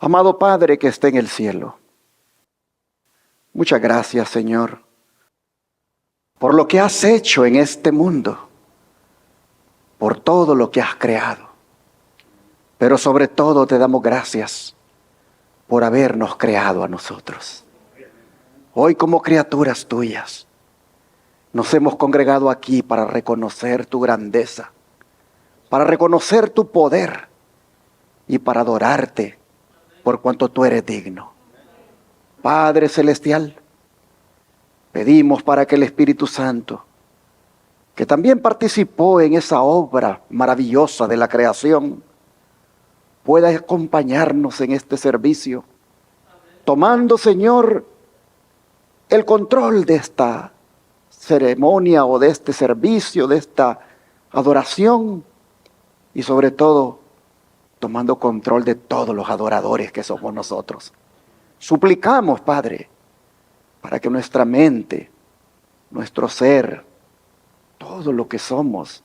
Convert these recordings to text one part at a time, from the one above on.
Amado Padre que está en el cielo, muchas gracias, Señor, por lo que has hecho en este mundo, por todo lo que has creado. Pero sobre todo te damos gracias por habernos creado a nosotros. Hoy como criaturas tuyas, nos hemos congregado aquí para reconocer tu grandeza, para reconocer tu poder y para adorarte por cuanto tú eres digno. Padre Celestial, pedimos para que el Espíritu Santo, que también participó en esa obra maravillosa de la creación, pueda acompañarnos en este servicio, tomando, Señor, el control de esta ceremonia o de este servicio, de esta adoración y sobre todo tomando control de todos los adoradores que somos nosotros. Suplicamos, Padre, para que nuestra mente, nuestro ser, todo lo que somos,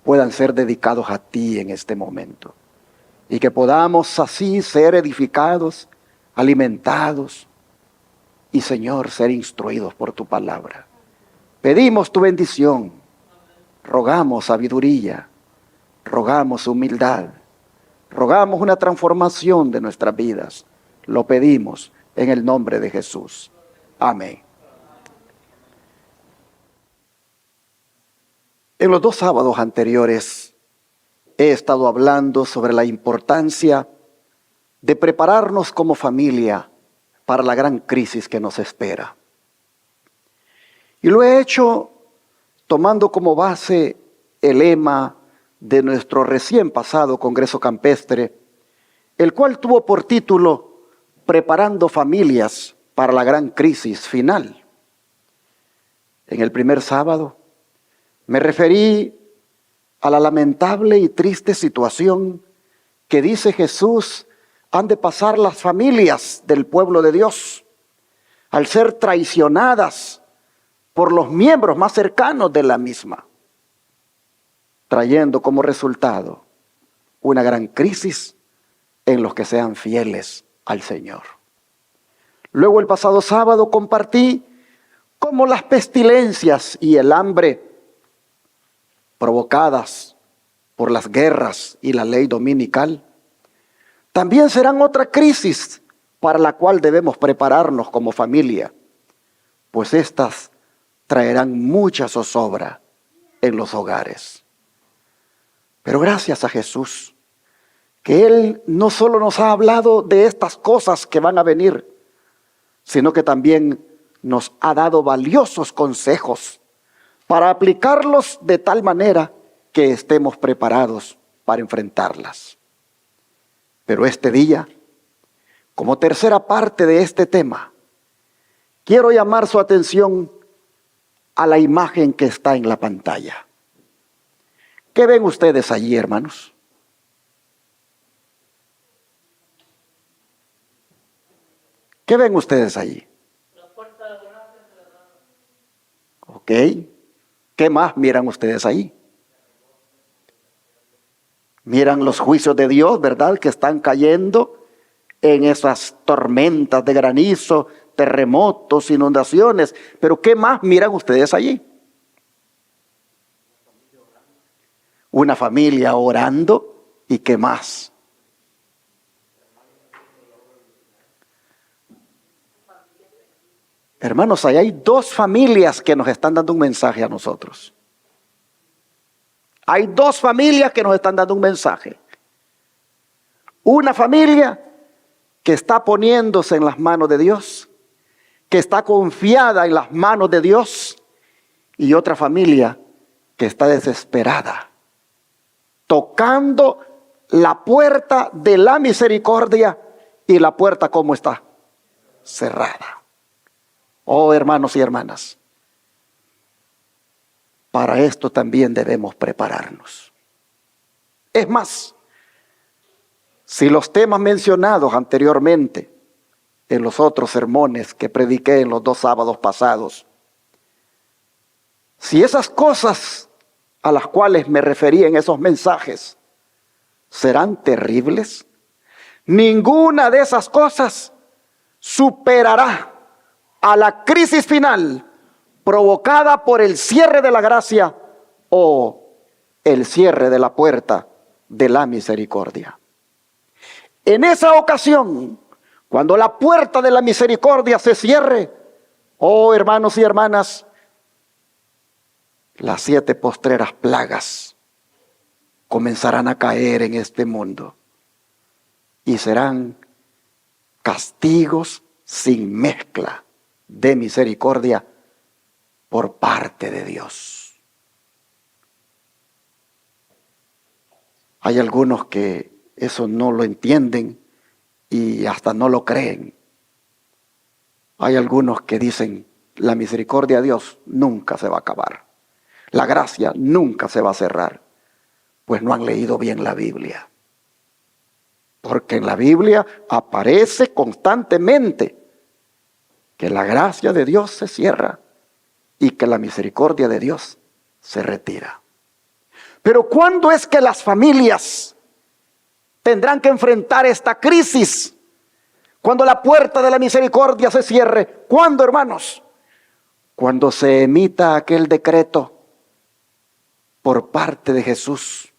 puedan ser dedicados a ti en este momento. Y que podamos así ser edificados, alimentados y, Señor, ser instruidos por tu palabra. Pedimos tu bendición, rogamos sabiduría, rogamos humildad, rogamos una transformación de nuestras vidas. Lo pedimos en el nombre de Jesús. Amén. En los 2 sábados anteriores he estado hablando sobre la importancia de prepararnos como familia para la gran crisis que nos espera. Y lo he hecho tomando como base el lema de nuestro recién pasado Congreso Campestre, el cual tuvo por título Preparando familias para la gran crisis final. En el primer sábado me referí a la lamentable y triste situación que dice Jesús han de pasar las familias del pueblo de Dios al ser traicionadas por los miembros más cercanos de la misma, trayendo como resultado una gran crisis en los que sean fieles al Señor. Luego el pasado sábado compartí cómo las pestilencias y el hambre provocadas por las guerras y la ley dominical también serán otra crisis para la cual debemos prepararnos como familia, pues estas traerán mucha zozobra en los hogares. Pero gracias a Jesús, que Él no solo nos ha hablado de estas cosas que van a venir, sino que también nos ha dado valiosos consejos para aplicarlos de tal manera que estemos preparados para enfrentarlas. Pero este día, como tercera parte de este tema, quiero llamar su atención a la imagen que está en la pantalla. ¿Qué ven ustedes allí, hermanos? ¿Qué ven ustedes allí? La puerta de gracia cerrada. Ok. ¿Qué más miran ustedes ahí? Miran los juicios de Dios, ¿verdad? Que están cayendo en esas tormentas de granizo, terremotos, inundaciones. Pero ¿qué más miran ustedes allí? Una familia orando. ¿Y qué más? Hermanos, ahí hay 2 familias que nos están dando un mensaje a nosotros. Hay 2 familias que nos están dando un mensaje. Una familia que está poniéndose en las manos de Dios, que está confiada en las manos de Dios, y otra familia que está desesperada, tocando la puerta de la misericordia, y la puerta, ¿cómo está? Cerrada. Oh, hermanos y hermanas, para esto también debemos prepararnos. Es más, si los temas mencionados anteriormente en los otros sermones que prediqué en los 2 sábados pasados, si esas cosas a las cuales me referí en esos mensajes serán terribles, Ninguna de esas cosas superará a la crisis final provocada por el cierre de la gracia o el cierre de la puerta de la misericordia. En esa ocasión, cuando la puerta de la misericordia se cierre, oh hermanos y hermanas, las 7 postreras plagas comenzarán a caer en este mundo y serán castigos sin mezcla de misericordia por parte de Dios. Hay algunos que eso no lo entienden y hasta no lo creen. Hay algunos que dicen, la misericordia de Dios nunca se va a acabar. La gracia nunca se va a cerrar. Pues no han leído bien la Biblia. Porque en la Biblia aparece constantemente que la gracia de Dios se cierra y que la misericordia de Dios se retira. Pero ¿cuándo es que las familias tendrán que enfrentar esta crisis? Cuando la puerta de la misericordia se cierre. ¿Cuándo, hermanos? Cuando se emita aquel decreto por parte de Jesús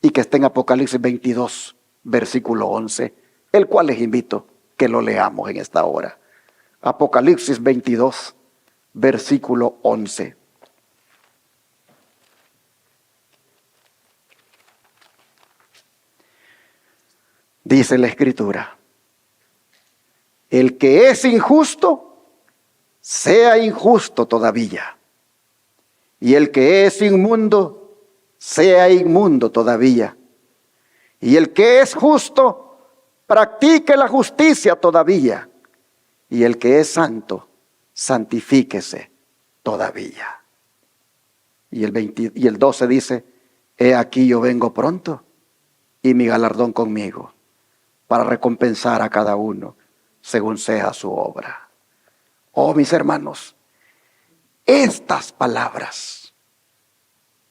y que está en Apocalipsis 22, versículo 11, el cual les invito que lo leamos en esta hora. Apocalipsis 22, versículo 11. Dice la Escritura: el que es injusto, sea injusto todavía. Y el que es inmundo, sea inmundo todavía. Y el que es justo, practique la justicia todavía. Y el que es santo, santifíquese todavía. Y el 12 dice: he aquí yo vengo pronto, y mi galardón conmigo, para recompensar a cada uno según sea su obra. Oh, mis hermanos, estas palabras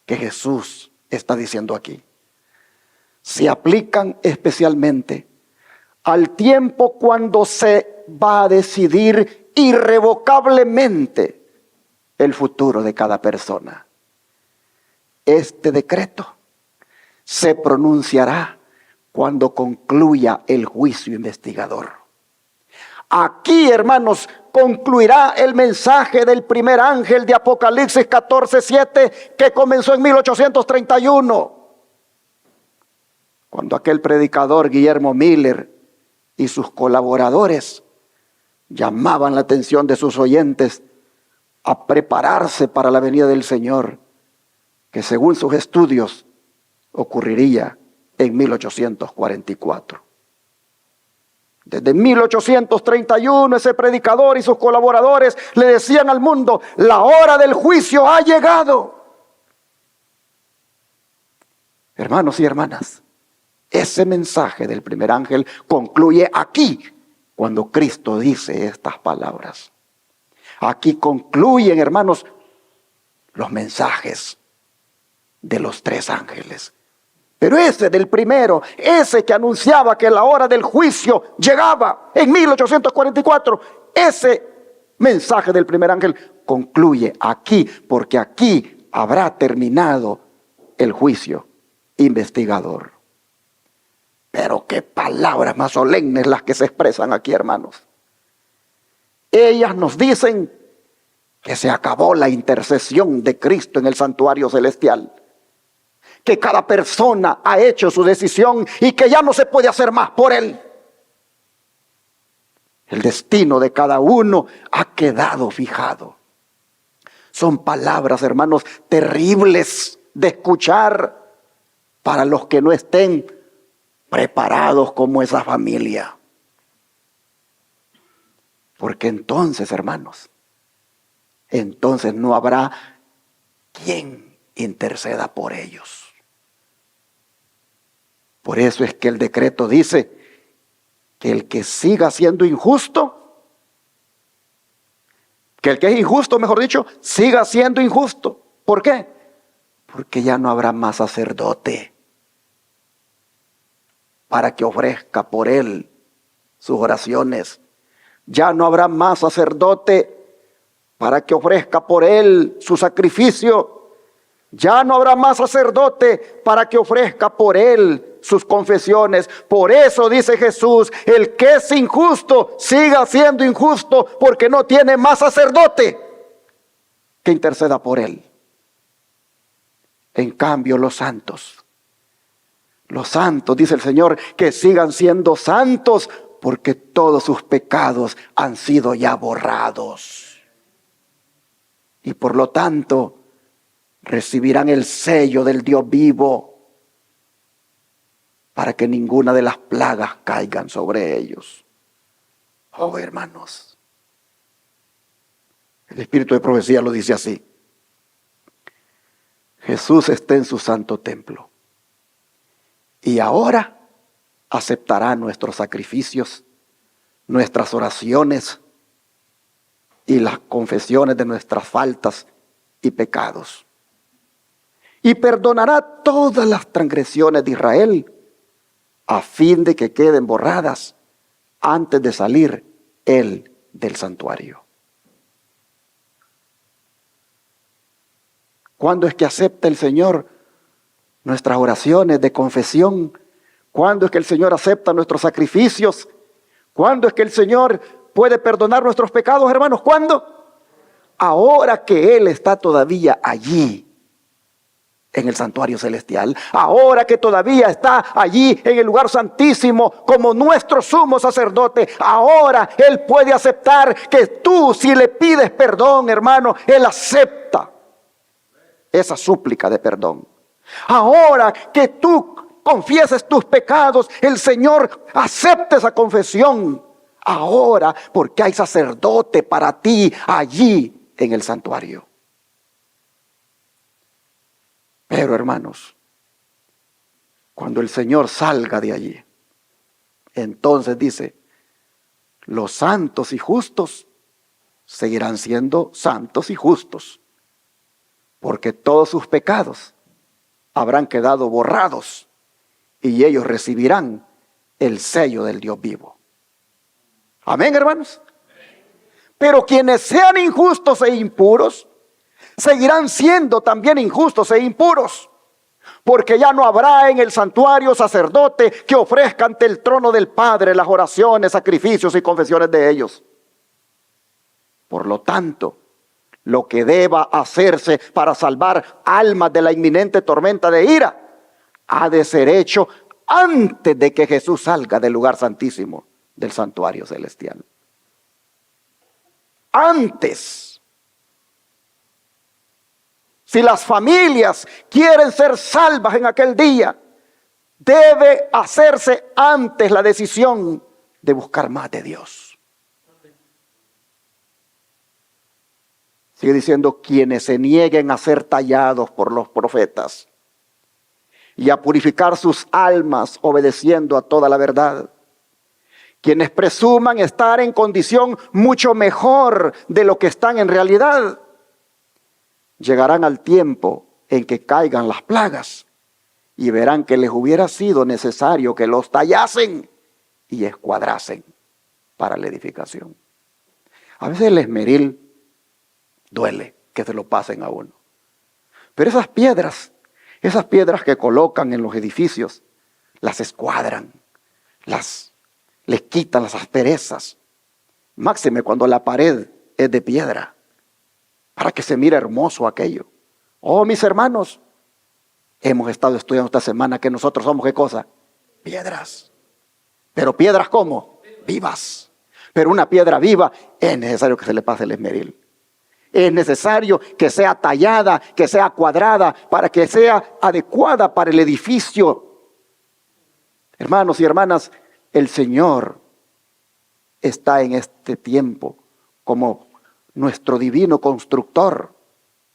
que Jesús está diciendo aquí se aplican especialmente al tiempo cuando se va a decidir irrevocablemente el futuro de cada persona. Este decreto se pronunciará cuando concluya el juicio investigador. Aquí, hermanos, concluirá el mensaje del primer ángel de Apocalipsis 14:7 que comenzó en 1831. Cuando aquel predicador Guillermo Miller y sus colaboradores llamaban la atención de sus oyentes a prepararse para la venida del Señor, que según sus estudios ocurriría en 1844. Desde 1831 ese predicador y sus colaboradores le decían al mundo: la hora del juicio ha llegado. Hermanos y hermanas, ese mensaje del primer ángel concluye aquí, cuando Cristo dice estas palabras. Aquí concluyen, hermanos, los mensajes de los 3 ángeles. Pero ese del primero, ese que anunciaba que la hora del juicio llegaba en 1844, ese mensaje del primer ángel concluye aquí, porque aquí habrá terminado el juicio investigador. Pero qué palabras más solemnes las que se expresan aquí, hermanos. Ellas nos dicen que se acabó la intercesión de Cristo en el santuario celestial, que cada persona ha hecho su decisión y que ya no se puede hacer más por él. El destino de cada uno ha quedado fijado. Son palabras, hermanos, terribles de escuchar para los que no estén preparados como esa familia. Porque entonces, hermanos, entonces no habrá quien interceda por ellos. Por eso es que el decreto dice que el que siga siendo injusto, que el que es injusto, mejor dicho, siga siendo injusto. ¿Por qué? Porque ya no habrá más sacerdote. para que ofrezca por él sus oraciones. Ya no habrá más sacerdote para que ofrezca por él su sacrificio. Ya no habrá más sacerdote para que ofrezca por él sus confesiones. Por eso dice Jesús, el que es injusto, siga siendo injusto, porque no tiene más sacerdote que interceda por él. En cambio, los santos, dice el Señor, que sigan siendo santos, porque todos sus pecados han sido ya borrados. Y por lo tanto, recibirán el sello del Dios vivo, para que ninguna de las plagas caigan sobre ellos. Oh, hermanos, el Espíritu de profecía lo dice así. Jesús está en su santo templo y ahora aceptará nuestros sacrificios, nuestras oraciones y las confesiones de nuestras faltas y pecados. Y perdonará todas las transgresiones de Israel, a fin de que queden borradas antes de salir él del santuario. ¿Cuándo es que acepta el Señor nuestras oraciones de confesión? ¿Cuándo es que el Señor acepta nuestros sacrificios? ¿Cuándo es que el Señor puede perdonar nuestros pecados, hermanos? ¿Cuándo? Ahora que Él está todavía allí, en el santuario celestial, ahora que todavía está allí en el lugar santísimo como nuestro sumo sacerdote, ahora Él puede aceptar que tú, si le pides perdón, hermano, Él acepta esa súplica de perdón. Ahora que tú confieses tus pecados, el Señor acepta esa confesión. Ahora, porque hay sacerdote para ti allí en el santuario. Pero, hermanos, cuando el Señor salga de allí, entonces dice, los santos y justos seguirán siendo santos y justos, porque todos sus pecados habrán quedado borrados y ellos recibirán el sello del Dios vivo. Amén, hermanos. Pero quienes sean injustos e impuros, seguirán siendo también injustos e impuros, porque ya no habrá en el santuario sacerdote que ofrezca ante el trono del Padre las oraciones, sacrificios y confesiones de ellos. Por lo tanto, lo que deba hacerse para salvar almas de la inminente tormenta de ira ha de ser hecho antes de que Jesús salga del lugar santísimo del santuario celestial. Antes. Si las familias quieren ser salvas en aquel día, debe hacerse antes la decisión de buscar más de Dios. Sigue diciendo, quienes se nieguen a ser tallados por los profetas y a purificar sus almas obedeciendo a toda la verdad. Quienes presuman estar en condición mucho mejor de lo que están en realidad. Llegarán al tiempo en que caigan las plagas y verán que les hubiera sido necesario que los tallasen y escuadrasen para la edificación. A veces el esmeril duele que se lo pasen a uno. Pero esas piedras que colocan en los edificios, las escuadran, les quitan las asperezas. Máxime cuando la pared es de piedra, para que se mire hermoso aquello. Oh, mis hermanos, hemos estado estudiando esta semana que nosotros somos, ¿qué cosa? Piedras. Pero piedras ¿cómo? Vivas. Pero una piedra viva es necesario que se le pase el esmeril. Es necesario que sea tallada, que sea cuadrada, para que sea adecuada para el edificio. Hermanos y hermanas, el Señor está en este tiempo como nuestro divino constructor,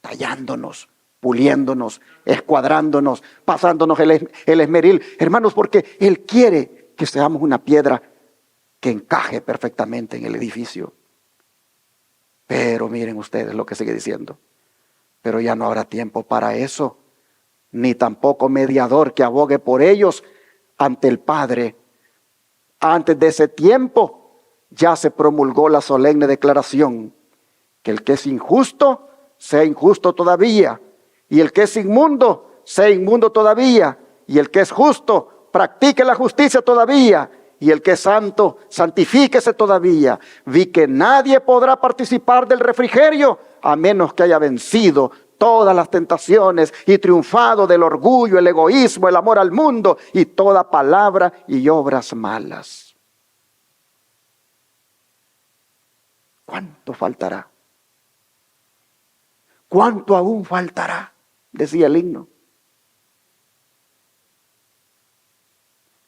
tallándonos, puliéndonos, escuadrándonos, pasándonos el esmeril. Hermanos, porque Él quiere que seamos una piedra que encaje perfectamente en el edificio. Pero miren ustedes lo que sigue diciendo. Pero ya no habrá tiempo para eso, ni tampoco mediador que abogue por ellos, ante el Padre. Antes de ese tiempo ya se promulgó la solemne declaración que el que es injusto sea injusto todavía, y el que es inmundo sea inmundo todavía, y el que es justo practique la justicia todavía, y el que es santo santifíquese todavía. Vi que nadie podrá participar del refrigerio a menos que haya vencido todas las tentaciones y triunfado del orgullo, el egoísmo, el amor al mundo y toda palabra y obras malas. ¿Cuánto faltará? ¿Cuánto aún faltará? Decía el himno.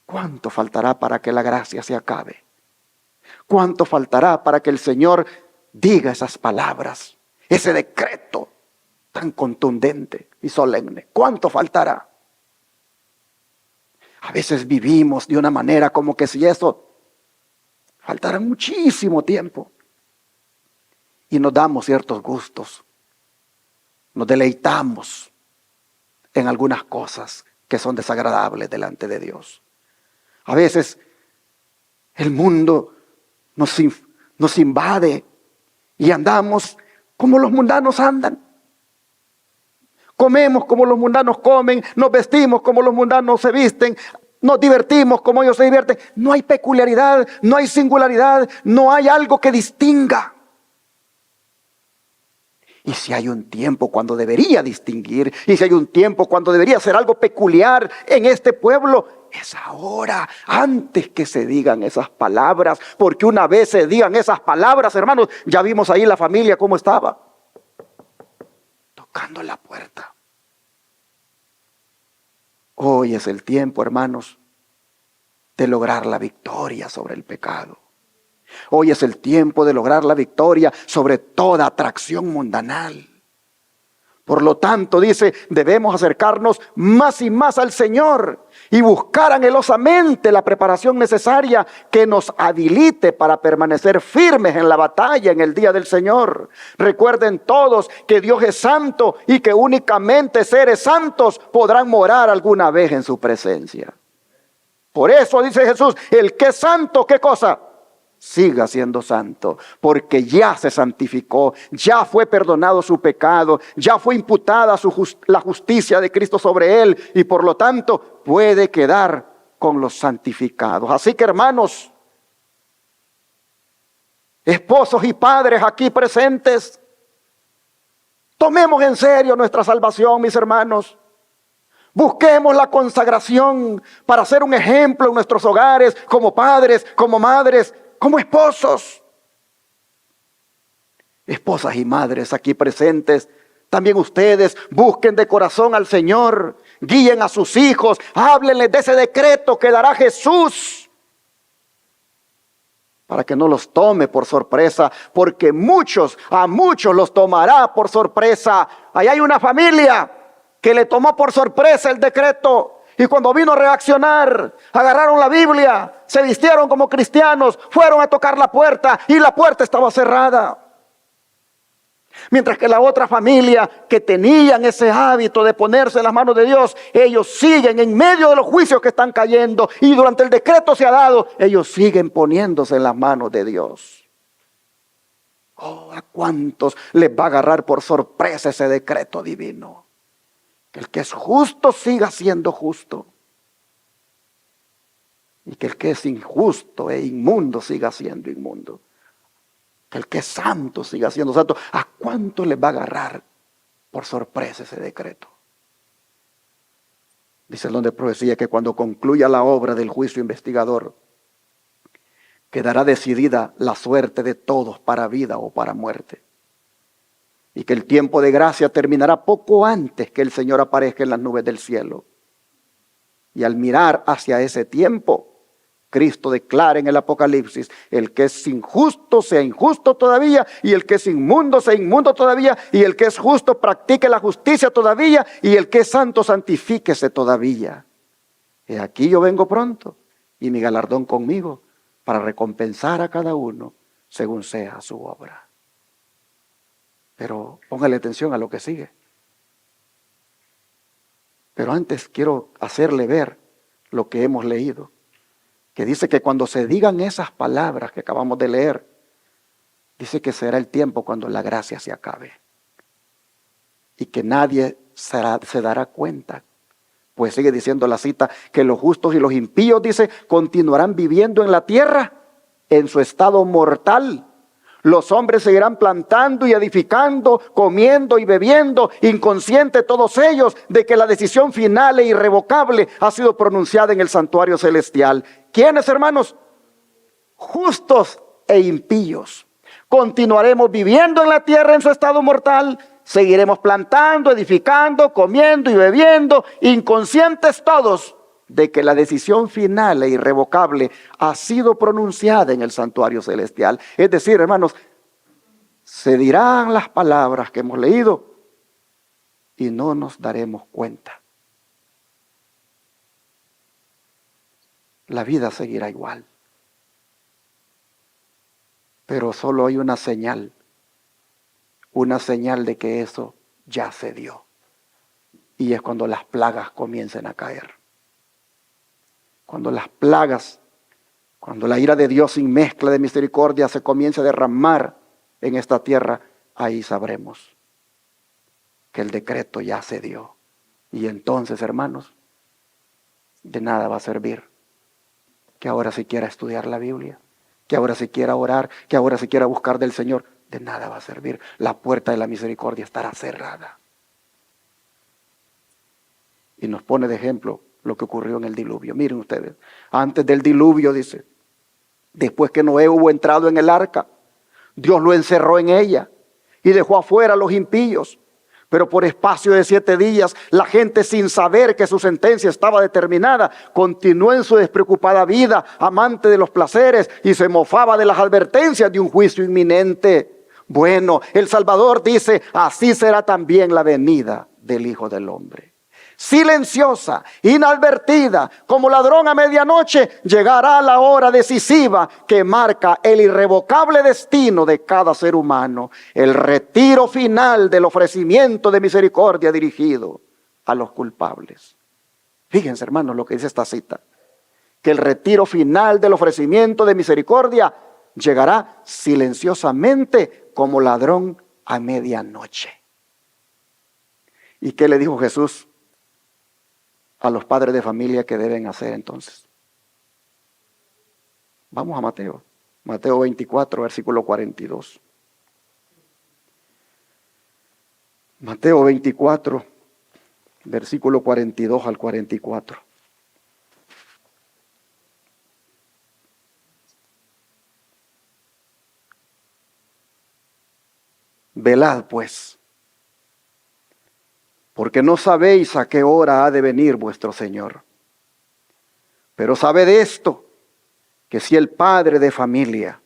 ¿Cuánto faltará para que la gracia se acabe? ¿Cuánto faltará para que el Señor diga esas palabras, ese decreto tan contundente y solemne? ¿Cuánto faltará? A veces vivimos de una manera como que si eso faltara muchísimo tiempo. Y nos damos ciertos gustos. Nos deleitamos en algunas cosas que son desagradables delante de Dios. A veces el mundo nos invade y andamos como los mundanos andan. Comemos como los mundanos comen, nos vestimos como los mundanos se visten, nos divertimos como ellos se divierten. No hay peculiaridad, no hay singularidad, no hay algo que distinga. Y si hay un tiempo cuando debería distinguir, y si hay un tiempo cuando debería ser algo peculiar en este pueblo, es ahora, antes que se digan esas palabras. Porque una vez se digan esas palabras, hermanos, ya vimos ahí la familia cómo estaba. Tocando la puerta. Hoy es el tiempo, hermanos, de lograr la victoria sobre el pecado. Hoy es el tiempo de lograr la victoria sobre toda atracción mundanal. Por lo tanto, dice, debemos acercarnos más y más al Señor y buscar anhelosamente la preparación necesaria que nos habilite para permanecer firmes en la batalla en el día del Señor. Recuerden todos que Dios es santo y que únicamente seres santos podrán morar alguna vez en su presencia. Por eso dice Jesús, el que es santo, ¿qué cosa? Siga siendo santo, porque ya se santificó, ya fue perdonado su pecado, ya fue imputada la justicia de Cristo sobre él y por lo tanto puede quedar con los santificados. Así que hermanos, esposos y padres aquí presentes, tomemos en serio nuestra salvación, mis hermanos. Busquemos la consagración para ser un ejemplo en nuestros hogares, como padres, como madres, como esposos. Esposas y madres aquí presentes, también ustedes busquen de corazón al Señor, guíen a sus hijos, háblenles de ese decreto que dará Jesús, para que no los tome por sorpresa, porque a muchos los tomará por sorpresa. Ahí hay una familia que le tomó por sorpresa el decreto. Y cuando vino a reaccionar, agarraron la Biblia, se vistieron como cristianos, fueron a tocar la puerta y la puerta estaba cerrada. Mientras que la otra familia que tenían ese hábito de ponerse en las manos de Dios, ellos siguen en medio de los juicios que están cayendo y durante el decreto se ha dado, ellos siguen poniéndose en las manos de Dios. Oh, ¿a cuántos les va a agarrar por sorpresa ese decreto divino? El que es justo siga siendo justo. Y que el que es injusto e inmundo siga siendo inmundo. Que el que es santo siga siendo santo. ¿A cuánto les va a agarrar por sorpresa ese decreto? Dice el don de profecía que cuando concluya la obra del juicio investigador, quedará decidida la suerte de todos para vida o para muerte. Y que el tiempo de gracia terminará poco antes que el Señor aparezca en las nubes del cielo. Y al mirar hacia ese tiempo, Cristo declara en el Apocalipsis, el que es injusto sea injusto todavía, y el que es inmundo sea inmundo todavía, y el que es justo practique la justicia todavía, y el que es santo santifíquese todavía. Y aquí yo vengo pronto, y mi galardón conmigo, para recompensar a cada uno según sea su obra. Pero póngale atención a lo que sigue. Pero antes quiero hacerle ver lo que hemos leído, que dice que cuando se digan esas palabras que acabamos de leer, dice que será el tiempo cuando la gracia se acabe y que nadie se dará cuenta. Pues sigue diciendo la cita que los justos y los impíos, dice, continuarán viviendo en la tierra en su estado mortal. Los hombres seguirán plantando y edificando, comiendo y bebiendo, inconscientes todos ellos de que la decisión final e irrevocable ha sido pronunciada en el santuario celestial. ¿Quiénes, hermanos? Justos e impíos. Continuaremos viviendo en la tierra en su estado mortal. Seguiremos plantando, edificando, comiendo y bebiendo, inconscientes todos de que la decisión final e irrevocable ha sido pronunciada en el santuario celestial. Es decir, hermanos, se dirán las palabras que hemos leído y no nos daremos cuenta. La vida seguirá igual. Pero solo hay una señal de que eso ya se dio. Y es cuando las plagas comiencen a caer. Cuando las plagas, cuando la ira de Dios sin mezcla de misericordia se comience a derramar en esta tierra, ahí sabremos que el decreto ya se dio. Y entonces, hermanos, de nada va a servir que ahora se quiera estudiar la Biblia, que ahora se quiera orar, que ahora se quiera buscar del Señor. De nada va a servir. La puerta de la misericordia estará cerrada. Y nos pone de ejemplo lo que ocurrió en el diluvio. Miren ustedes, antes del diluvio, dice, después que Noé hubo entrado en el arca, Dios lo encerró en ella y dejó afuera a los impíos. Pero por espacio de 7 días, la gente, sin saber que su sentencia estaba determinada, continuó en su despreocupada vida, amante de los placeres, y se mofaba de las advertencias de un juicio inminente. Bueno, el Salvador dice, así será también la venida del Hijo del Hombre. Silenciosa, inadvertida, como ladrón a medianoche, llegará la hora decisiva que marca el irrevocable destino de cada ser humano, el retiro final del ofrecimiento de misericordia dirigido a los culpables. Fíjense, hermanos, lo que dice esta cita, que el retiro final del ofrecimiento de misericordia llegará silenciosamente como ladrón a medianoche. ¿Y qué le dijo Jesús a los padres de familia que deben hacer entonces? Vamos a Mateo 24, versículo 42. Mateo 24, versículo 42 al 44. Velad pues, porque no sabéis a qué hora ha de venir vuestro Señor. Pero sabed esto, que si el padre de familia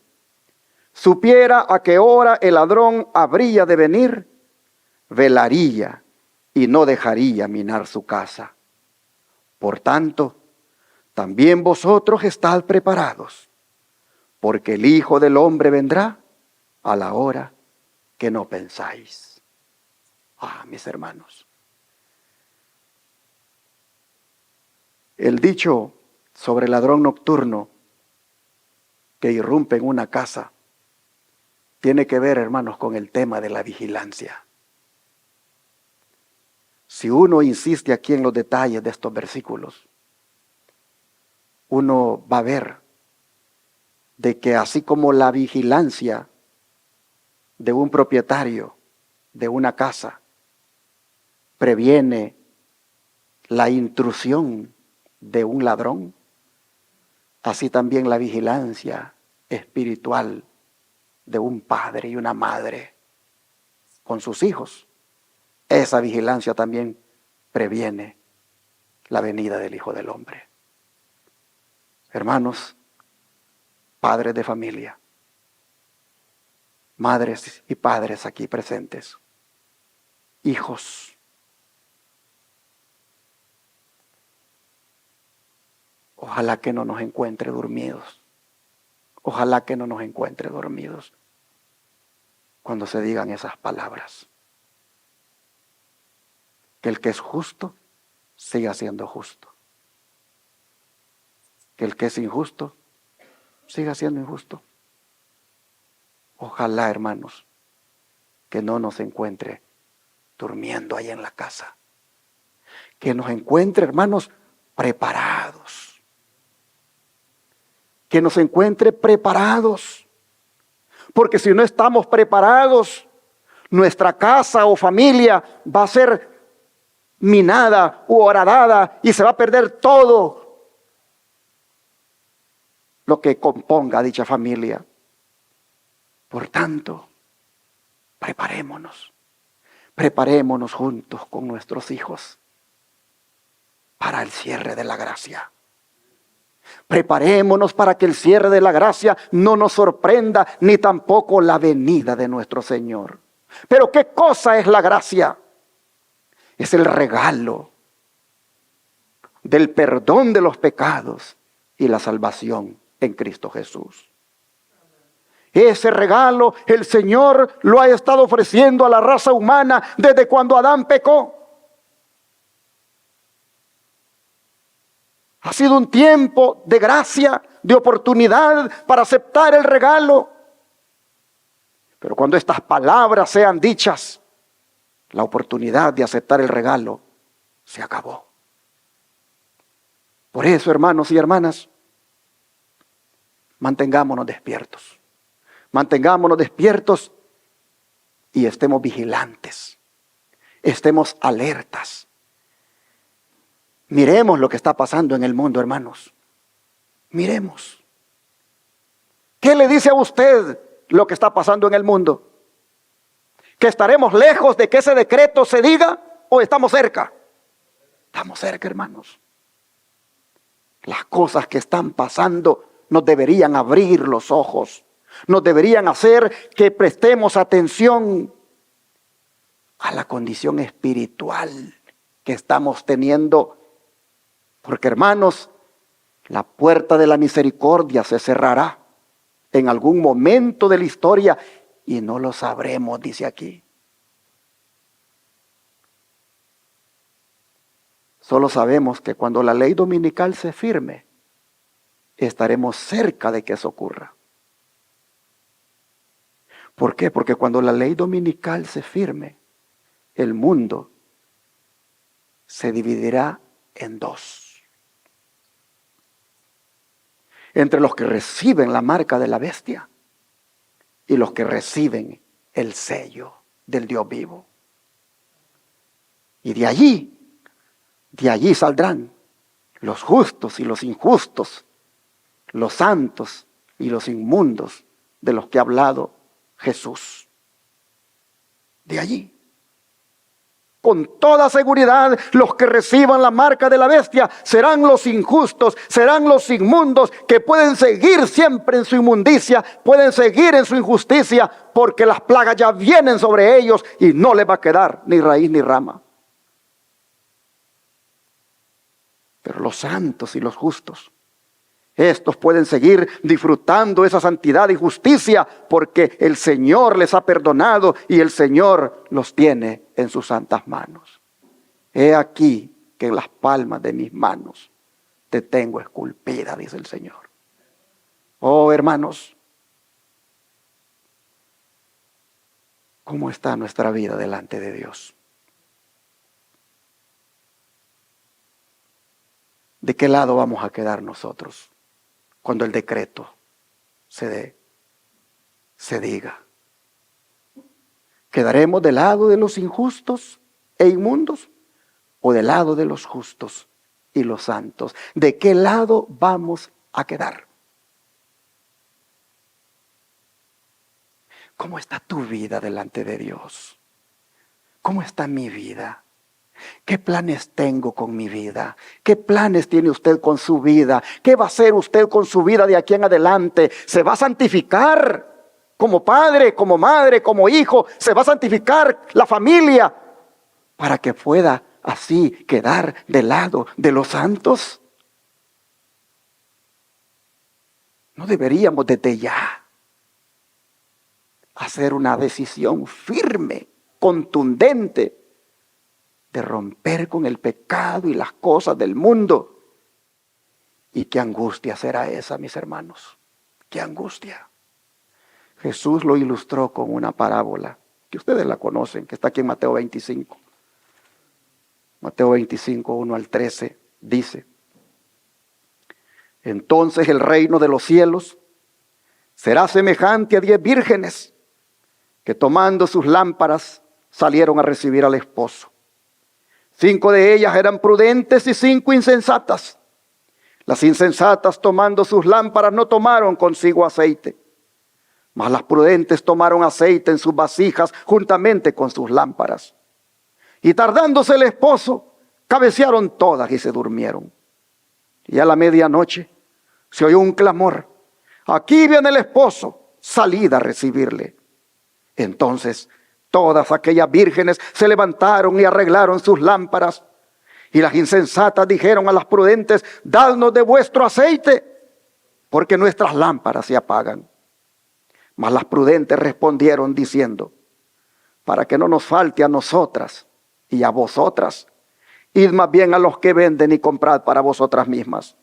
supiera a qué hora el ladrón habría de venir, velaría y no dejaría minar su casa. Por tanto, también vosotros estad preparados, porque el Hijo del Hombre vendrá a la hora que no pensáis. Mis hermanos, el dicho sobre el ladrón nocturno que irrumpe en una casa tiene que ver, hermanos, con el tema de la vigilancia. Si uno insiste aquí en los detalles de estos versículos, uno va a ver de que así como la vigilancia de un propietario de una casa previene la intrusión de un ladrón, así también la vigilancia espiritual de un padre y una madre con sus hijos, esa vigilancia también previene la venida del Hijo del Hombre. Hermanos, padres de familia, madres y padres aquí presentes, hijos, ojalá que no nos encuentre dormidos. Ojalá que no nos encuentre dormidos cuando se digan esas palabras. Que el que es justo siga siendo justo. que el que es injusto siga siendo injusto. Ojalá, hermanos, que no nos encuentre durmiendo ahí en la casa. Que nos encuentre, hermanos, preparados. Que nos encuentre preparados. Porque si no estamos preparados, nuestra casa o familia va a ser minada u horadada y se va a perder todo lo que componga dicha familia. Por tanto, preparémonos juntos con nuestros hijos para el cierre de la gracia. Preparémonos para que el cierre de la gracia no nos sorprenda, ni tampoco la venida de nuestro Señor. Pero ¿qué cosa es la gracia? Es el regalo del perdón de los pecados y la salvación en Cristo Jesús. Ese regalo el Señor lo ha estado ofreciendo a la raza humana desde cuando Adán pecó. Ha sido un tiempo de gracia, de oportunidad para aceptar el regalo. Pero cuando estas palabras sean dichas, la oportunidad de aceptar el regalo se acabó. Por eso, hermanos y hermanas, mantengámonos despiertos. Mantengámonos despiertos y estemos vigilantes. Estemos alertas. Miremos lo que está pasando en el mundo, hermanos. Miremos. ¿Qué le dice a usted lo que está pasando en el mundo? ¿Que estaremos lejos de que ese decreto se diga o estamos cerca? Estamos cerca, hermanos. Las cosas que están pasando nos deberían abrir los ojos. Nos deberían hacer que prestemos atención a la condición espiritual que estamos teniendo. Porque, hermanos, la puerta de la misericordia se cerrará en algún momento de la historia y no lo sabremos, dice aquí. Solo sabemos que cuando la ley dominical se firme, estaremos cerca de que eso ocurra. ¿Por qué? Porque cuando la ley dominical se firme, el mundo se dividirá en dos. Entre los que reciben la marca de la bestia y los que reciben el sello del Dios vivo. Y de allí saldrán los justos y los injustos, los santos y los inmundos de los que ha hablado Jesús. De allí. Con toda seguridad, los que reciban la marca de la bestia serán los injustos, serán los inmundos que pueden seguir siempre en su inmundicia, pueden seguir en su injusticia, porque las plagas ya vienen sobre ellos y no les va a quedar ni raíz ni rama. Pero los santos y los justos, estos pueden seguir disfrutando esa santidad y justicia porque el Señor les ha perdonado y el Señor los tiene en sus santas manos. He aquí que en las palmas de mis manos te tengo esculpida, dice el Señor. Oh, hermanos, ¿cómo está nuestra vida delante de Dios? ¿De qué lado vamos a quedar nosotros cuando el decreto se diga? ¿Quedaremos del lado de los injustos e inmundos o del lado de los justos y los santos? ¿De qué lado vamos a quedar? ¿Cómo está tu vida delante de Dios? ¿Cómo está mi vida? ¿Qué planes tengo con mi vida? ¿Qué planes tiene usted con su vida? ¿Qué va a hacer usted con su vida de aquí en adelante? ¿Se va a santificar como padre, como madre, como hijo? ¿Se va a santificar la familia para que pueda así quedar del lado de los santos? ¿No deberíamos desde ya hacer una decisión firme, contundente, de romper con el pecado y las cosas del mundo Y qué angustia será esa, mis hermanos. Qué angustia. Jesús lo ilustró con una parábola, que ustedes la conocen, que está aquí en Mateo 25. Mateo 25, 1 al 13, dice: entonces el reino de los cielos será semejante a 10 vírgenes que tomando sus lámparas salieron a recibir al esposo. 5 de ellas eran prudentes y 5 insensatas. Las insensatas, tomando sus lámparas, no tomaron consigo aceite, mas las prudentes tomaron aceite en sus vasijas juntamente con sus lámparas. Y tardándose el esposo, cabecearon todas y se durmieron. Y a la medianoche se oyó un clamor: aquí viene el esposo, salid a recibirle. Entonces todas aquellas vírgenes se levantaron y arreglaron sus lámparas. Y las insensatas dijeron a las prudentes: dadnos de vuestro aceite, porque nuestras lámparas se apagan. Mas las prudentes respondieron diciendo: para que no nos falte a nosotras y a vosotras, id más bien a los que venden y comprad para vosotras mismas.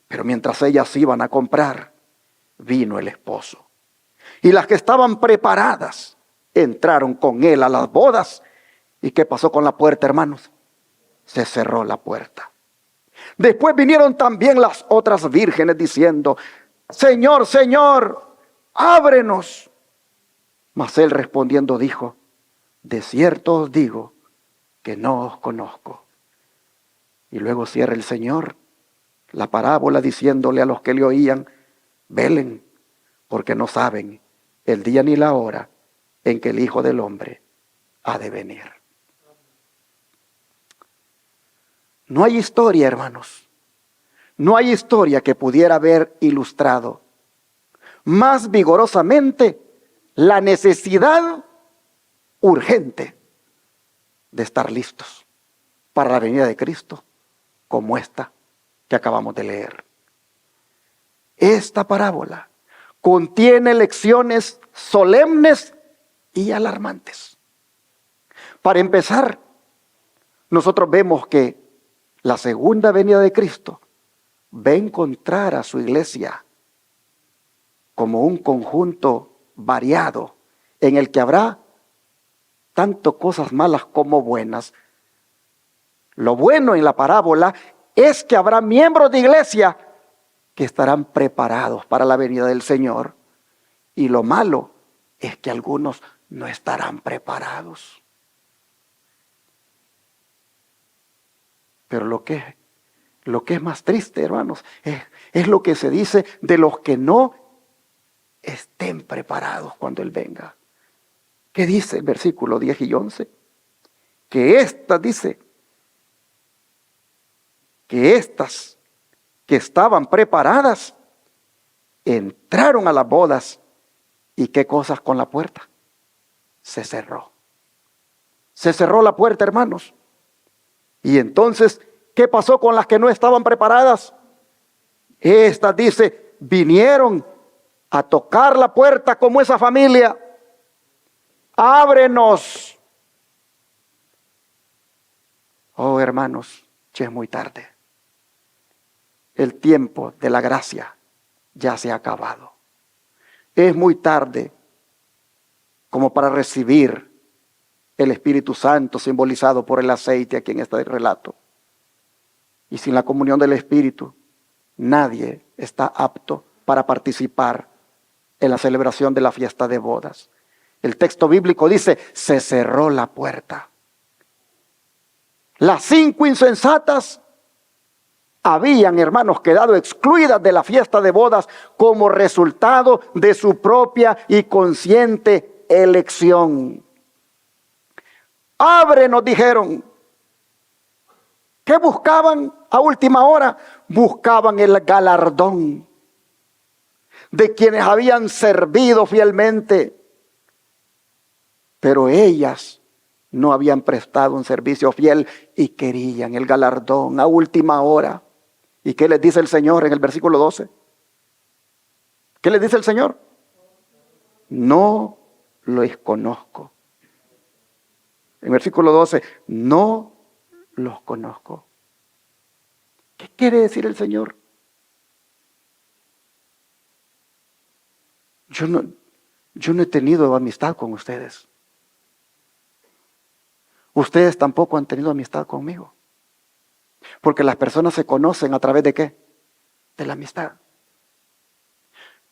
Pero mientras ellas iban a comprar, vino el esposo. Y las que estaban preparadas entraron con él a las bodas. ¿Y qué pasó con la puerta, hermanos? Se cerró la puerta. Después vinieron también las otras vírgenes diciendo: Señor, Señor, ábrenos. Mas él respondiendo dijo: de cierto os digo que no os conozco. Y luego cierra el Señor la parábola diciéndole a los que le oían: velen, porque no saben el día ni la hora en que el Hijo del Hombre ha de venir. No hay historia, hermanos, no hay historia que pudiera haber ilustrado más vigorosamente la necesidad urgente de estar listos para la venida de Cristo como esta que acabamos de leer. Esta parábola contiene lecciones solemnes y alarmantes. Para empezar, nosotros vemos que la segunda venida de Cristo va a encontrar a su iglesia como un conjunto variado en el que habrá tanto cosas malas como buenas. Lo bueno en la parábola es que habrá miembros de iglesia que estarán preparados para la venida del Señor, y lo malo es que algunos no estarán preparados. Pero lo que es más triste, hermanos, es lo que se dice de los que no estén preparados cuando Él venga. ¿Qué dice el versículo 10 y 11? Que estas que estaban preparadas entraron a las bodas. ¿Y qué cosas con la puerta? Se cerró. Se cerró la puerta, hermanos. Y entonces, ¿qué pasó con las que no estaban preparadas? Estas, dice, vinieron a tocar la puerta como esa familia. Ábrenos. Oh, hermanos, ya es muy tarde. El tiempo de la gracia ya se ha acabado. Es muy tarde como para recibir el Espíritu Santo simbolizado por el aceite aquí en este relato. Y sin la comunión del Espíritu, nadie está apto para participar en la celebración de la fiesta de bodas. El texto bíblico dice: se cerró la puerta. Las 5 insensatas habían, hermanos, quedado excluidas de la fiesta de bodas como resultado de su propia y consciente elección. Ábrenos, dijeron. ¿Qué buscaban a última hora? Buscaban el galardón de quienes habían servido fielmente. Pero ellas no habían prestado un servicio fiel y querían el galardón a última hora. ¿Y qué les dice el Señor en el versículo 12? ¿Qué les dice el Señor? No los conozco. En el versículo 12, no los conozco. ¿Qué quiere decir el Señor? Yo no he tenido amistad con ustedes. Ustedes tampoco han tenido amistad conmigo. Porque las personas se conocen a través de ¿qué? De la amistad.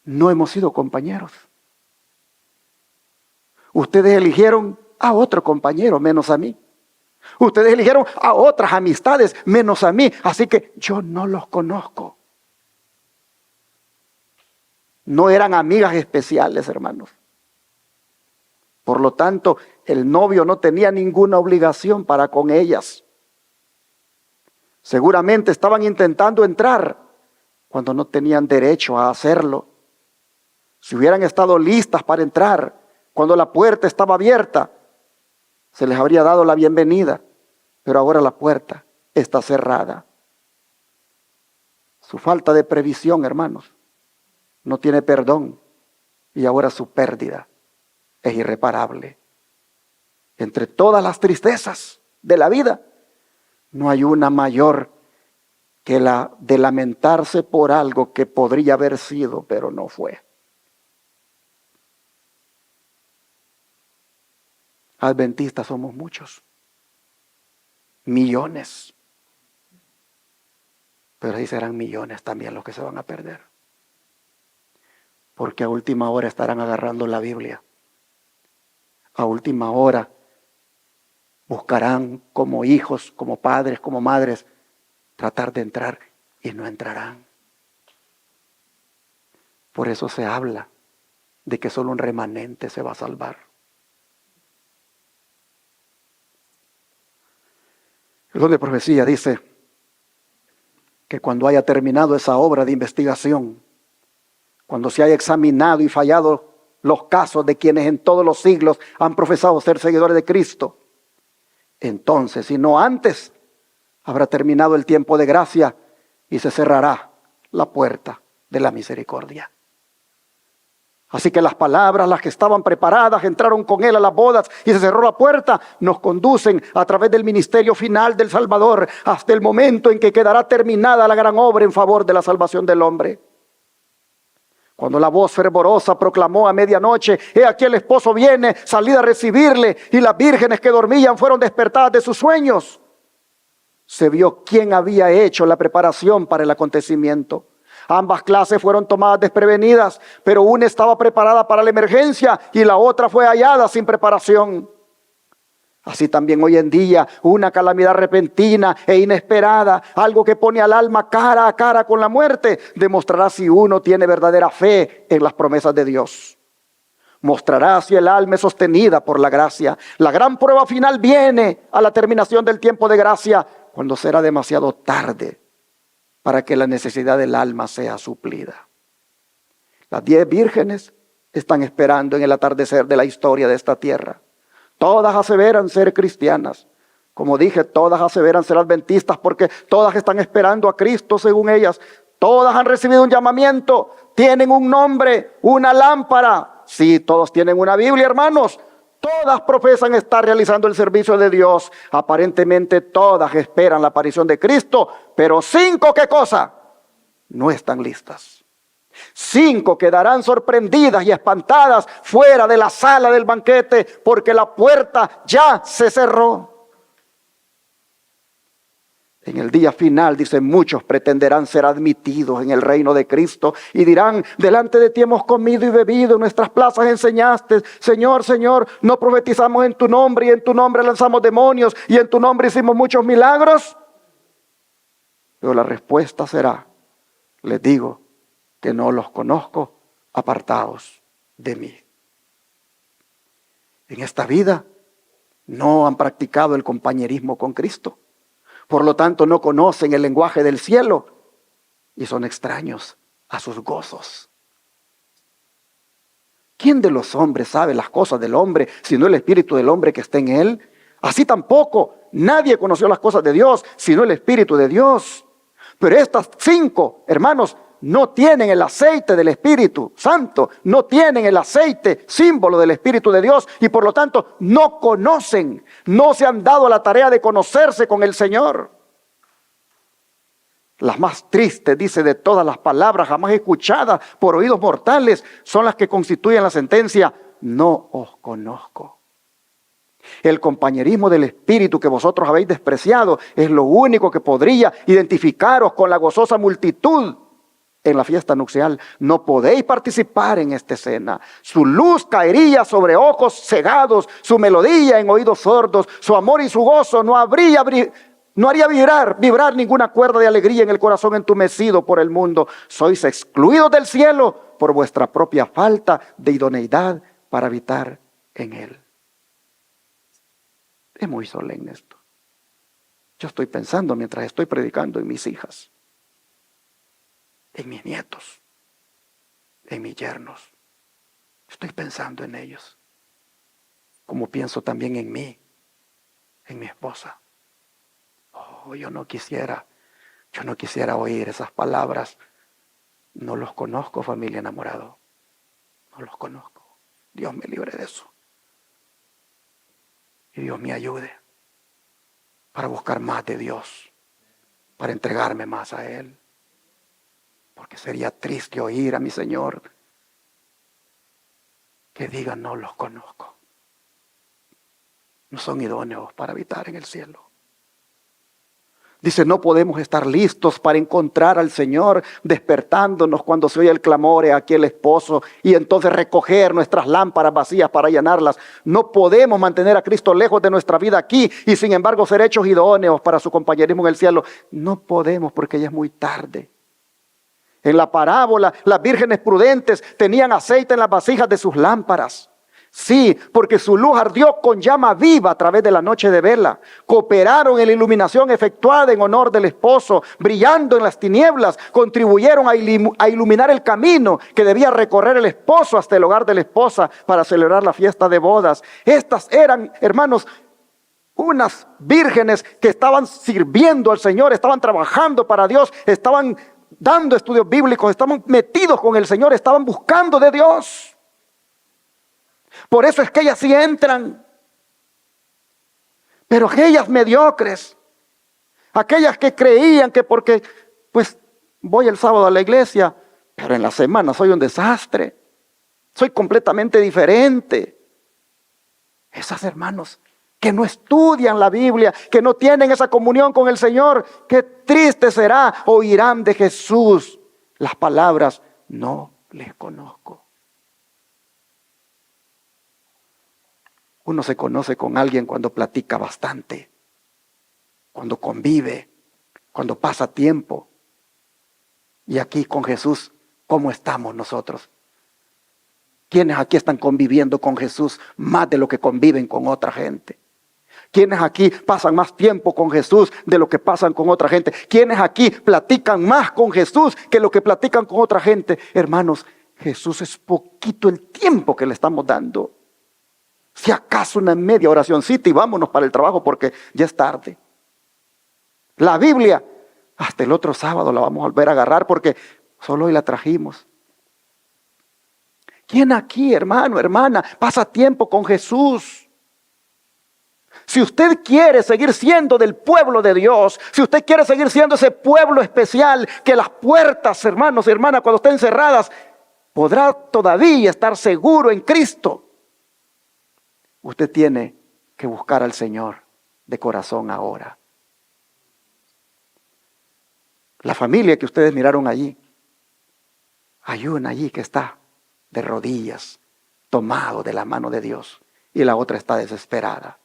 No hemos sido compañeros. Ustedes eligieron a otro compañero menos a mí. Ustedes eligieron a otras amistades menos a mí. Así que yo no los conozco. No eran amigas especiales, hermanos. Por lo tanto, el novio no tenía ninguna obligación para con ellas. Seguramente estaban intentando entrar cuando no tenían derecho a hacerlo. Si hubieran estado listas para entrar cuando la puerta estaba abierta, se les habría dado la bienvenida, pero ahora la puerta está cerrada. Su falta de previsión, hermanos, no tiene perdón, y ahora su pérdida es irreparable. Entre todas las tristezas de la vida, no hay una mayor que la de lamentarse por algo que podría haber sido, pero no fue. Adventistas somos muchos, millones, pero ahí serán millones también los que se van a perder, porque a última hora estarán agarrando la Biblia, a última hora buscarán como hijos, como padres, como madres, tratar de entrar y no entrarán. Por eso se habla de que solo un remanente se va a salvar. El don de profecía dice que cuando haya terminado esa obra de investigación, cuando se haya examinado y fallado los casos de quienes en todos los siglos han profesado ser seguidores de Cristo, entonces, si no antes, habrá terminado el tiempo de gracia y se cerrará la puerta de la misericordia. Así que las palabras, las que estaban preparadas, entraron con él a las bodas y se cerró la puerta, nos conducen a través del ministerio final del Salvador hasta el momento en que quedará terminada la gran obra en favor de la salvación del hombre. Cuando la voz fervorosa proclamó a medianoche: he aquí el esposo viene, salid a recibirle, y las vírgenes que dormían fueron despertadas de sus sueños, se vio quién había hecho la preparación para el acontecimiento. Ambas clases fueron tomadas desprevenidas, pero una estaba preparada para la emergencia y la otra fue hallada sin preparación. Así también hoy en día, una calamidad repentina e inesperada, algo que pone al alma cara a cara con la muerte, demostrará si uno tiene verdadera fe en las promesas de Dios. Mostrará si el alma es sostenida por la gracia. La gran prueba final viene a la terminación del tiempo de gracia, cuando será demasiado tarde para que la necesidad del alma sea suplida. Las 10 vírgenes están esperando en el atardecer de la historia de esta tierra. Todas aseveran ser cristianas. Como dije, todas aseveran ser adventistas porque todas están esperando a Cristo según ellas. Todas han recibido un llamamiento, tienen un nombre, una lámpara. Sí, todos tienen una Biblia, hermanos. Todas profesan estar realizando el servicio de Dios. Aparentemente todas esperan la aparición de Cristo, pero 5, ¿qué cosa? No están listas. 5 quedarán sorprendidas y espantadas fuera de la sala del banquete porque la puerta ya se cerró. En el día final, dice, muchos pretenderán ser admitidos en el reino de Cristo y dirán: delante de ti hemos comido y bebido, en nuestras plazas enseñaste. Señor, Señor, no profetizamos en tu nombre y en tu nombre lanzamos demonios y en tu nombre hicimos muchos milagros. Pero la respuesta será: les digo que no los conozco, apartaos de mí. En esta vida no han practicado el compañerismo con Cristo. Por lo tanto, no conocen el lenguaje del cielo y son extraños a sus gozos. ¿Quién de los hombres sabe las cosas del hombre, sino el espíritu del hombre que está en él? Así tampoco nadie conoció las cosas de Dios, sino el espíritu de Dios. Pero estas 5, hermanos, no tienen el aceite del Espíritu Santo, no tienen el aceite símbolo del Espíritu de Dios y por lo tanto no conocen, no se han dado la tarea de conocerse con el Señor. Las más tristes, dice, de todas las palabras jamás escuchadas por oídos mortales, son las que constituyen la sentencia: no os conozco. El compañerismo del Espíritu que vosotros habéis despreciado es lo único que podría identificaros con la gozosa multitud en la fiesta nupcial. No podéis participar en esta escena. Su luz caería sobre ojos cegados, su melodía en oídos sordos, su amor y su gozo no haría vibrar ninguna cuerda de alegría en el corazón entumecido por el mundo. Sois excluidos del cielo por vuestra propia falta de idoneidad para habitar en él. Es muy solemne esto. Yo estoy pensando mientras estoy predicando en mis hijas, en mis nietos, en mis yernos. Estoy pensando en ellos, como pienso también en mí, en mi esposa. Oh, yo no quisiera oír esas palabras. No los conozco, familia enamorado. No los conozco. Dios me libre de eso. Y Dios me ayude para buscar más de Dios, para entregarme más a Él. Porque sería triste oír a mi Señor que diga: no los conozco. No son idóneos para habitar en el cielo. Dice: no podemos estar listos para encontrar al Señor despertándonos cuando se oye el clamor de aquel esposo, y entonces recoger nuestras lámparas vacías para llenarlas. No podemos mantener a Cristo lejos de nuestra vida aquí y sin embargo ser hechos idóneos para su compañerismo en el cielo. No podemos, porque ya es muy tarde. En la parábola, las vírgenes prudentes tenían aceite en las vasijas de sus lámparas. Sí, porque su luz ardió con llama viva a través de la noche de vela. Cooperaron en la iluminación efectuada en honor del esposo, brillando en las tinieblas, contribuyeron a iluminar el camino que debía recorrer el esposo hasta el hogar de la esposa para celebrar la fiesta de bodas. Estas eran, hermanos, unas vírgenes que estaban sirviendo al Señor, estaban trabajando para Dios, estaban dando estudios bíblicos, estaban metidos con el Señor, estaban buscando de Dios. Por eso es que ellas sí entran. Pero aquellas mediocres, aquellas que creían que porque pues voy el sábado a la iglesia, pero en la semana soy un desastre, soy completamente diferente. Esas, hermanos, que no estudian la Biblia, que no tienen esa comunión con el Señor, qué triste será, oirán de Jesús las palabras: no les conozco. Uno se conoce con alguien cuando platica bastante, cuando convive, cuando pasa tiempo. Y aquí con Jesús, ¿cómo estamos nosotros? ¿Quiénes aquí están conviviendo con Jesús más de lo que conviven con otra gente? ¿Quiénes aquí pasan más tiempo con Jesús de lo que pasan con otra gente? ¿Quiénes aquí platican más con Jesús que lo que platican con otra gente? Hermanos, Jesús es poquito el tiempo que le estamos dando. Si acaso una media oracioncita y vámonos para el trabajo porque ya es tarde. La Biblia, hasta el otro sábado la vamos a volver a agarrar porque solo hoy la trajimos. ¿Quién aquí, hermano, hermana, pasa tiempo con Jesús? Si usted quiere seguir siendo del pueblo de Dios, si usted quiere seguir siendo ese pueblo especial, que las puertas, hermanos y hermanas, cuando estén cerradas, podrá todavía estar seguro en Cristo. Usted tiene que buscar al Señor de corazón ahora. La familia que ustedes miraron allí, hay una allí que está de rodillas, tomado de la mano de Dios, y la otra está desesperada.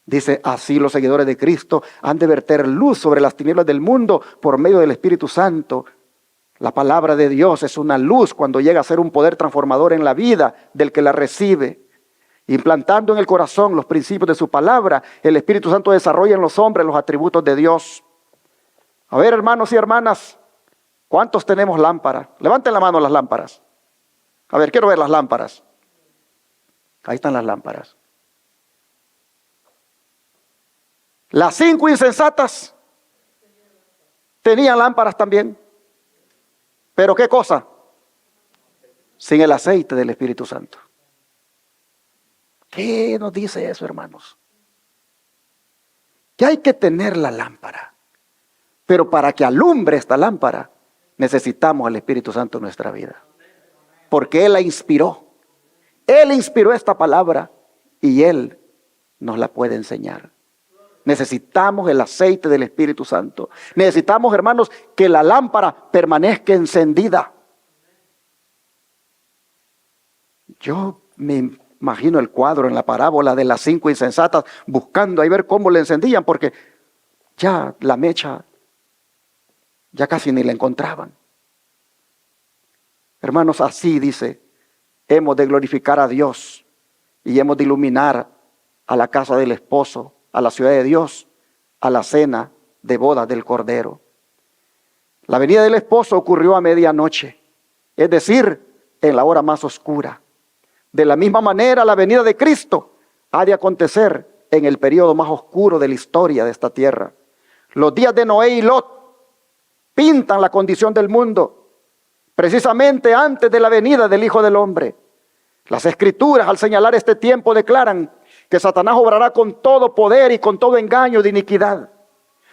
Dice: así los seguidores de Cristo han de verter luz sobre las tinieblas del mundo por medio del Espíritu Santo. La palabra de Dios es una luz cuando llega a ser un poder transformador en la vida del que la recibe. Implantando en el corazón los principios de su palabra, el Espíritu Santo desarrolla en los hombres los atributos de Dios. A ver, hermanos y hermanas, ¿cuántos tenemos lámparas? Levanten la mano las lámparas. A ver, quiero ver las lámparas. Ahí están las lámparas. Las 5 insensatas tenían lámparas también. ¿Pero qué cosa? Sin el aceite del Espíritu Santo. ¿Qué nos dice eso, hermanos? Que hay que tener la lámpara, Pero para que alumbre esta lámpara, necesitamos al Espíritu Santo en nuestra vida. Porque Él la inspiró. Él inspiró esta palabra y Él nos la puede enseñar. Necesitamos el aceite del Espíritu Santo. Necesitamos, hermanos, que la lámpara permanezca encendida. Yo me imagino el cuadro en la parábola de las 5 insensatas buscando ahí ver cómo le encendían, porque ya la mecha ya casi ni la encontraban. Hermanos, así dice, hemos de glorificar a Dios y hemos de iluminar a la casa del esposo, a la ciudad de Dios, a la cena de bodas del Cordero. La venida del esposo ocurrió a medianoche, es decir, en la hora más oscura. De la misma manera, la venida de Cristo ha de acontecer en el periodo más oscuro de la historia de esta tierra. Los días de Noé y Lot pintan la condición del mundo, precisamente antes de la venida del Hijo del Hombre. Las Escrituras, al señalar este tiempo, declaran que Satanás obrará con todo poder y con todo engaño de iniquidad.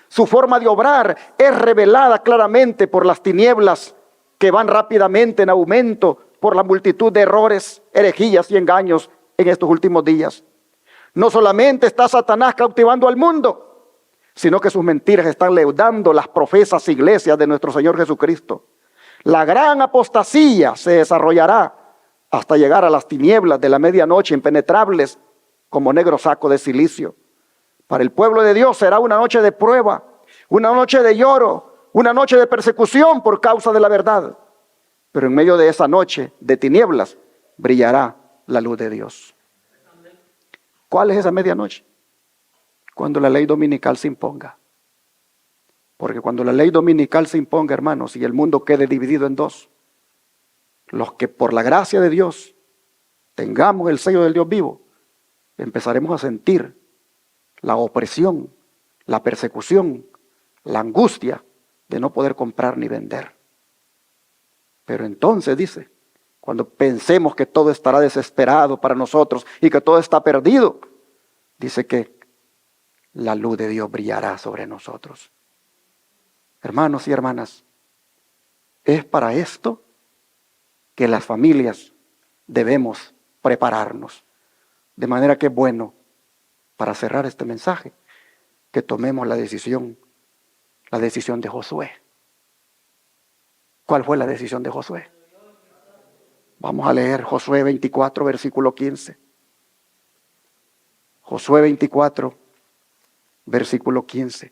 Su forma de obrar es revelada claramente por las tinieblas que van rápidamente en aumento por la multitud de errores, herejías y engaños en estos últimos días. No solamente está Satanás cautivando al mundo, sino que sus mentiras están leudando las profesas iglesias de nuestro Señor Jesucristo. La gran apostasía se desarrollará hasta llegar a las tinieblas de la medianoche impenetrables como negro saco de silicio. Para el pueblo de Dios será una noche de prueba, una noche de lloro, una noche de persecución por causa de la verdad. Pero en medio de esa noche de tinieblas brillará la luz de Dios. ¿Cuál es esa medianoche? Cuando la ley dominical se imponga. Porque cuando la ley dominical se imponga, hermanos, y el mundo quede dividido en dos, los que por la gracia de Dios tengamos el sello del Dios vivo, empezaremos a sentir la opresión, la persecución, la angustia de no poder comprar ni vender. Pero entonces dice, cuando pensemos que todo estará desesperado para nosotros y que todo está perdido, dice que la luz de Dios brillará sobre nosotros. Hermanos y hermanas, es para esto que las familias debemos prepararnos. De manera que es bueno, para cerrar este mensaje, que tomemos la decisión de Josué. ¿Cuál fue la decisión de Josué? Vamos a leer Josué 24, versículo 15. Josué 24, versículo 15.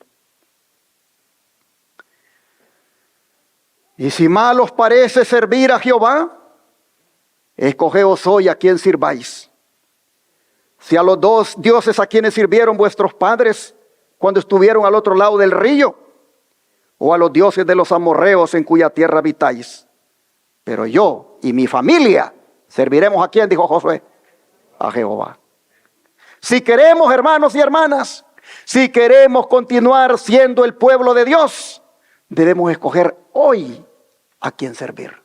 Y si mal os parece servir a Jehová, escogeos hoy a quien sirváis. Si a los dos dioses a quienes sirvieron vuestros padres cuando estuvieron al otro lado del río, o a los dioses de los amorreos en cuya tierra habitáis. Pero yo y mi familia serviremos ¿a quién? Dijo Josué, a Jehová. Si queremos, hermanos y hermanas, si queremos continuar siendo el pueblo de Dios, debemos escoger hoy a quién servir.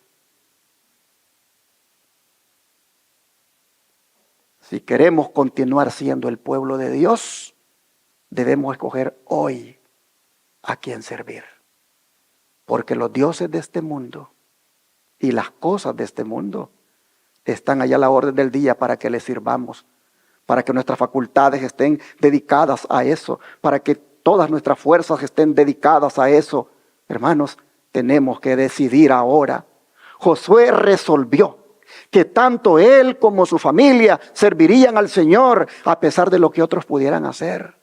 Si queremos continuar siendo el pueblo de Dios, debemos escoger hoy a quién servir. Porque los dioses de este mundo y las cosas de este mundo están allá a la orden del día para que les sirvamos, para que nuestras facultades estén dedicadas a eso, para que todas nuestras fuerzas estén dedicadas a eso. Hermanos, tenemos que decidir ahora. Josué resolvió que tanto él como su familia servirían al Señor a pesar de lo que otros pudieran hacer.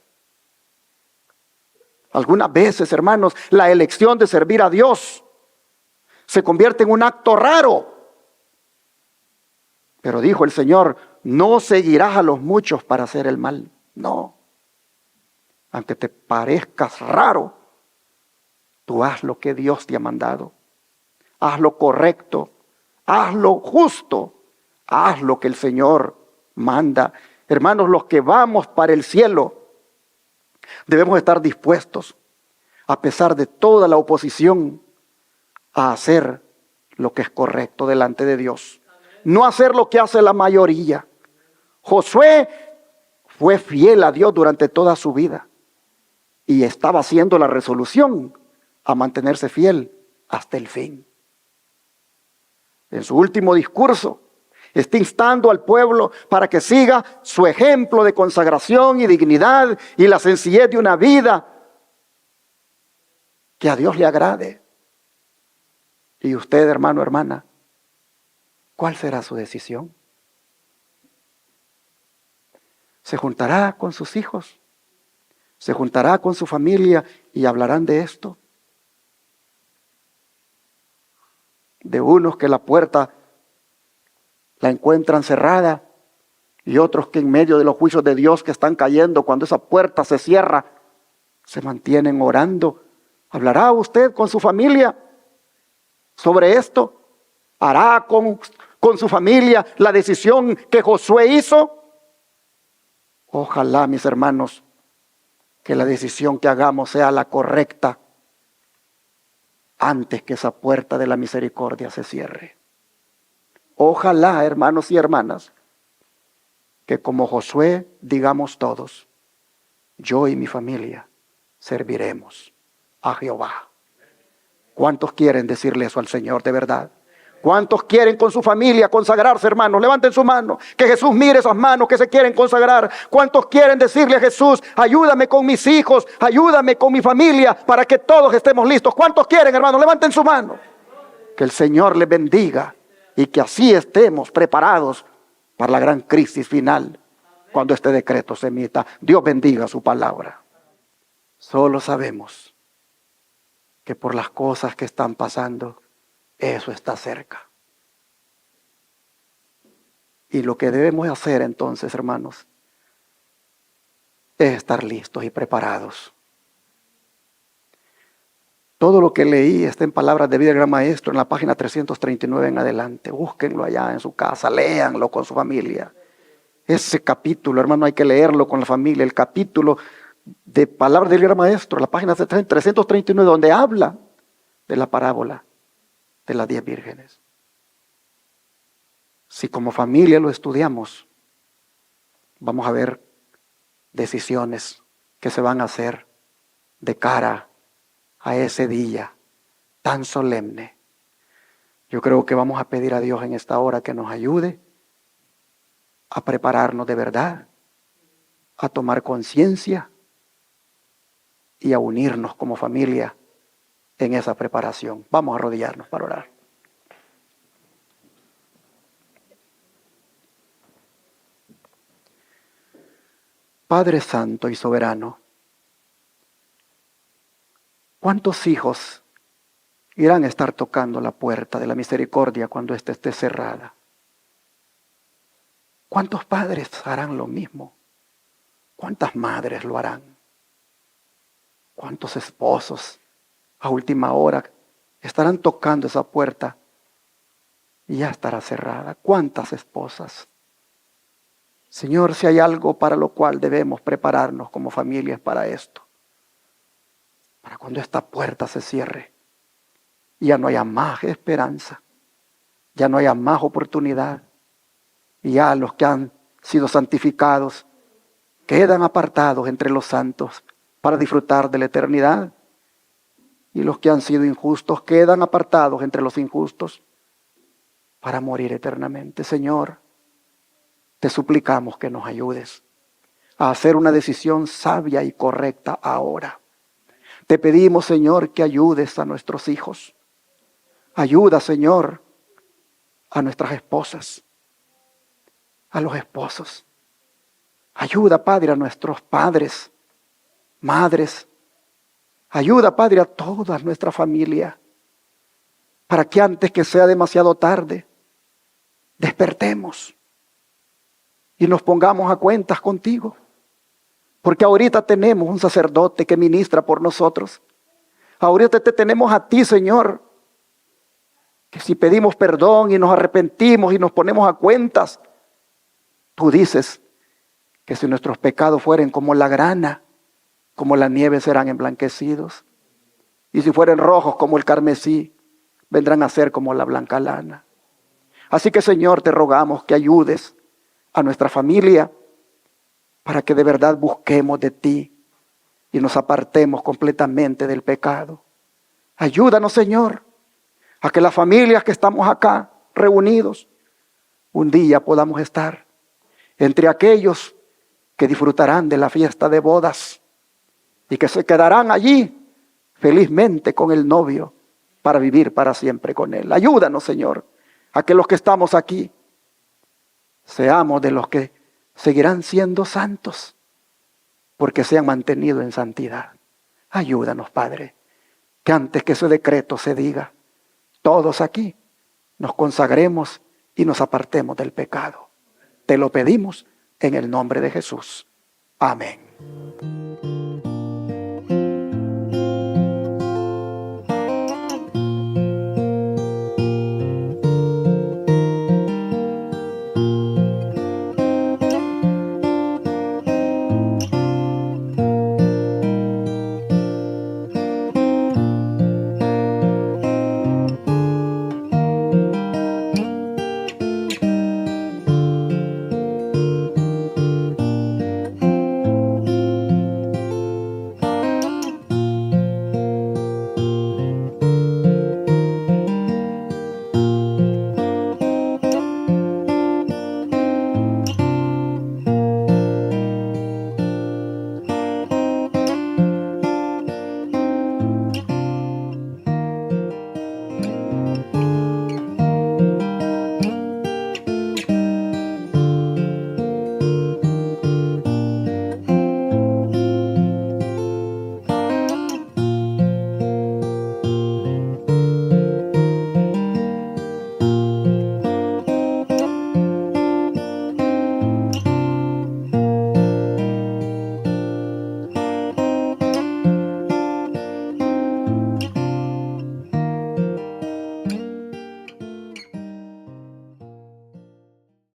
Algunas veces, hermanos, la elección de servir a Dios se convierte en un acto raro. Pero dijo el Señor, no seguirás a los muchos para hacer el mal. No. Aunque te parezcas raro, tú haz lo que Dios te ha mandado. Haz lo correcto, haz lo justo, haz lo que el Señor manda. Hermanos, los que vamos para el cielo, debemos estar dispuestos, a pesar de toda la oposición, a hacer lo que es correcto delante de Dios. No hacer lo que hace la mayoría. Josué fue fiel a Dios durante toda su vida y estaba haciendo la resolución a mantenerse fiel hasta el fin. En su último discurso, está instando al pueblo para que siga su ejemplo de consagración y dignidad y la sencillez de una vida que a Dios le agrade. Y usted, hermano, hermana, ¿cuál será su decisión? ¿Se juntará con sus hijos? ¿Se juntará con su familia y hablarán de esto? De unos que la puerta la encuentran cerrada y otros que en medio de los juicios de Dios que están cayendo, cuando esa puerta se cierra, se mantienen orando. ¿Hablará usted con su familia sobre esto? ¿Hará con su familia la decisión que Josué hizo? Ojalá, mis hermanos, que la decisión que hagamos sea la correcta antes que esa puerta de la misericordia se cierre. Ojalá, hermanos y hermanas, que como Josué digamos todos, yo y mi familia serviremos a Jehová. ¿Cuántos quieren decirle eso al Señor de verdad? ¿Cuántos quieren con su familia consagrarse, hermanos? Levanten su mano, que Jesús mire esas manos que se quieren consagrar. ¿Cuántos quieren decirle a Jesús, ayúdame con mis hijos, ayúdame con mi familia, para que todos estemos listos? ¿Cuántos quieren, hermanos? Levanten su mano. Que el Señor les bendiga y que así estemos preparados para la gran crisis final, cuando este decreto se emita. Dios bendiga su palabra. Solo sabemos que por las cosas que están pasando, eso está cerca. Y lo que debemos hacer entonces, hermanos, es estar listos y preparados. Todo lo que leí está en Palabras de Vida del Gran Maestro, en la página 339 en adelante. Búsquenlo allá en su casa, léanlo con su familia. Ese capítulo, hermano, hay que leerlo con la familia. El capítulo de Palabras del Gran Maestro, la página 339, donde habla de la parábola de las 10 vírgenes. Si como familia lo estudiamos, vamos a ver decisiones que se van a hacer de cara a ese día tan solemne. Yo creo que vamos a pedir a Dios en esta hora que nos ayude a prepararnos de verdad, a tomar conciencia y a unirnos como familia en esa preparación. Vamos a arrodillarnos para orar. Padre Santo y Soberano, ¿cuántos hijos irán a estar tocando la puerta de la misericordia cuando ésta esté cerrada? ¿Cuántos padres harán lo mismo? ¿Cuántas madres lo harán? ¿Cuántos esposos a última hora estarán tocando esa puerta y ya estará cerrada? ¿Cuántas esposas? Señor, si hay algo para lo cual debemos prepararnos como familias para esto, para cuando esta puerta se cierre, ya no haya más esperanza, ya no haya más oportunidad, y ya los que han sido santificados quedan apartados entre los santos para disfrutar de la eternidad, y los que han sido injustos quedan apartados entre los injustos para morir eternamente. Señor, te suplicamos que nos ayudes a hacer una decisión sabia y correcta ahora. Te pedimos, Señor, que ayudes a nuestros hijos. Ayuda, Señor, a nuestras esposas, a los esposos. Ayuda, Padre, a nuestros padres, madres. Ayuda, Padre, a toda nuestra familia, para que antes que sea demasiado tarde, despertemos y nos pongamos a cuentas contigo. Porque ahorita tenemos un sacerdote que ministra por nosotros. Ahorita te tenemos a ti, Señor, que si pedimos perdón y nos arrepentimos y nos ponemos a cuentas, tú dices que si nuestros pecados fueren como la grana, como la nieve serán emblanquecidos. Y si fueren rojos como el carmesí, vendrán a ser como la blanca lana. Así que, Señor, te rogamos que ayudes a nuestra familia para que de verdad busquemos de ti y nos apartemos completamente del pecado. Ayúdanos, Señor, a que las familias que estamos acá reunidos, un día podamos estar entre aquellos que disfrutarán de la fiesta de bodas y que se quedarán allí felizmente con el novio para vivir para siempre con él. Ayúdanos, Señor, a que los que estamos aquí seamos de los que seguirán siendo santos porque se han mantenido en santidad. Ayúdanos, Padre, que antes que ese decreto se diga, todos aquí nos consagremos y nos apartemos del pecado. Te lo pedimos en el nombre de Jesús. Amén.